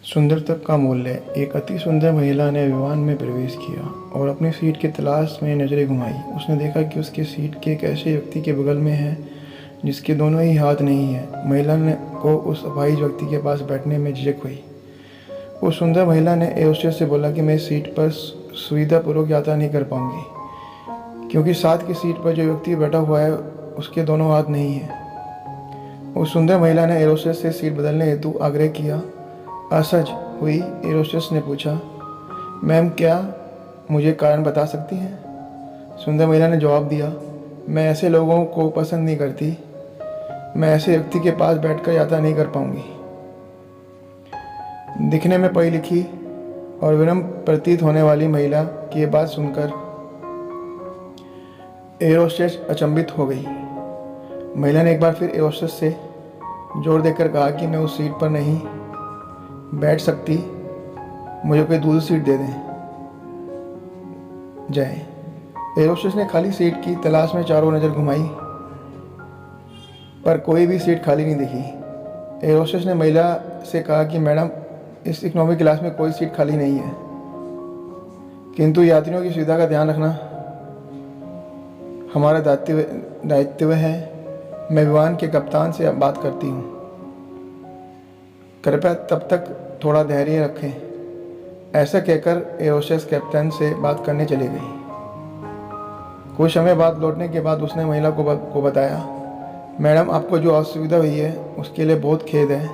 सुंदरता का मूल्य। एक अति सुंदर महिला ने विमान में प्रवेश किया और अपनी सीट की तलाश में नजरें घुमाई। उसने देखा कि उसकी सीट के एक ऐसे व्यक्ति के बगल में है जिसके दोनों ही हाथ नहीं हैं। महिला ने को उस अपाहिज व्यक्ति के पास बैठने में झिझक हुई। उस सुंदर महिला ने एयर होस्टेस से बोला कि मैं इस सीट पर सुविधापूर्वक यात्रा नहीं कर पाऊंगी क्योंकि साथ की सीट पर जो व्यक्ति बैठा हुआ है उसके दोनों हाथ नहीं हैं। उस सुंदर महिला ने एयर होस्टेस से सीट बदलने हेतु आग्रह किया। असहज हुई एयर होस्टेस ने पूछा, मैम क्या मुझे कारण बता सकती हैं? सुंदर महिला ने जवाब दिया, मैं ऐसे लोगों को पसंद नहीं करती। मैं ऐसे व्यक्ति के पास बैठकर यात्रा नहीं कर पाऊंगी। दिखने में पढ़ी लिखी और विनम्र प्रतीत होने वाली महिला की बात सुनकर एयर होस्टेस अचंभित हो गई। महिला ने एक बार फिर एयर होस्टेस से जोर देकर कहा कि मैं उस सीट पर नहीं बैठ सकती, मुझे कोई दूसरी सीट दे दें जाए। एयर होस्टेस ने खाली सीट की तलाश में चारों नज़र घुमाई पर कोई भी सीट खाली नहीं दिखी। एयर होस्टेस ने महिला से कहा कि मैडम इस इकोनॉमी क्लास में कोई सीट खाली नहीं है, किंतु यात्रियों की सुविधा का ध्यान रखना हमारा दायित्व है। मैं विमान के कप्तान से बात करती हूँ, कृपया तब तक थोड़ा धैर्य रखें। ऐसा कहकर एयर होस्टेस कैप्टन से बात करने चली गई। कुछ समय बाद लौटने के बाद उसने महिला को बताया, मैडम आपको जो असुविधा हुई है उसके लिए बहुत खेद है।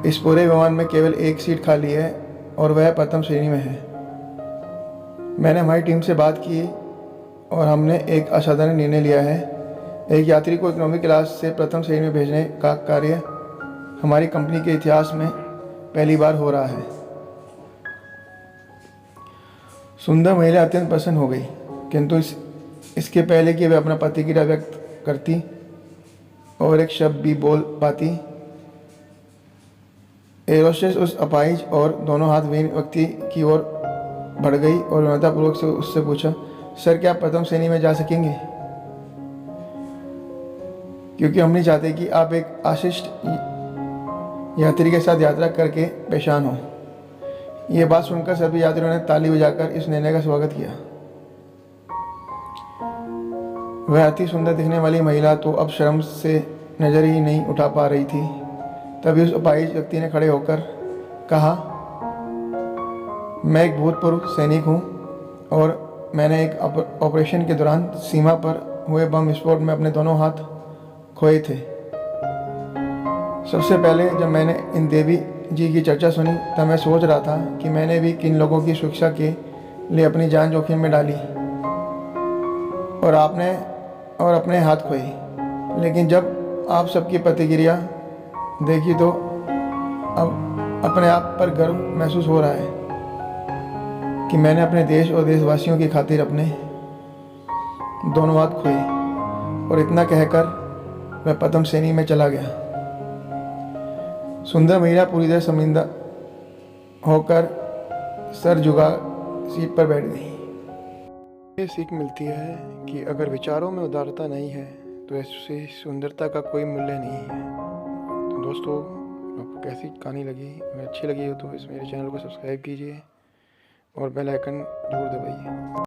इस पूरे विमान में केवल एक सीट खाली है और वह प्रथम श्रेणी में है। मैंने हमारी टीम से बात की और हमने एक असाधारण निर्णय लिया है। एक यात्री को इकोनॉमी क्लास से प्रथम श्रेणी में भेजने का कार्य हमारी कंपनी के इतिहास में पहली बार हो रहा है। सुंदर महिला अत्यंत प्रसन्न हो गई, किंतु इसके पहले कि वह अपना प्रतिक्रिया व्यक्त करती और एक शब्द भी बोल पाती, एयर होस्टेस उस अपाहिज और दोनों हाथ विहीन व्यक्ति की ओर बढ़ गई और विनम्रतापूर्वक से उससे पूछा, सर क्या आप प्रथम श्रेणी में जा सकेंगे? क्योंकि हम नहीं चाहते कि आप एक आशिष्ट यात्री के साथ यात्रा करके परेशान हो। यह बात सुनकर सभी यात्रियों ने ताली बजाकर इस निर्णय का स्वागत किया। वह अति सुंदर दिखने वाली महिला तो अब शर्म से नजर ही नहीं उठा पा रही थी। तभी उस अपाहिज व्यक्ति ने खड़े होकर कहा, मैं एक भूतपूर्व सैनिक हूँ और मैंने एक ऑपरेशन के दौरान सीमा पर हुए बम विस्फोट में अपने दोनों हाथ खोए थे। सबसे पहले जब मैंने इन देवी जी की चर्चा सुनी तब मैं सोच रहा था कि मैंने भी किन लोगों की सुरक्षा के लिए अपनी जान जोखिम में डाली और अपने हाथ खोए। लेकिन जब आप सबकी प्रतिक्रिया देखी तो अब अपने आप पर गर्व महसूस हो रहा है कि मैंने अपने देश और देशवासियों की खातिर अपने दोनों हाथ खोए। और इतना कहकर वह प्रथम श्रेणी में चला गया। सुंदर महिला पूरी तरह शर्मिंदा होकर सर झुका सीट पर बैठ गई। ये सीख मिलती है कि अगर विचारों में उदारता नहीं है तो ऐसी सुंदरता का कोई मूल्य नहीं है। तो दोस्तों, आपको कैसी कहानी लगी? अगर अच्छी लगी हो तो इस मेरे चैनल को सब्सक्राइब कीजिए और बेल आइकन जरूर दबाइए।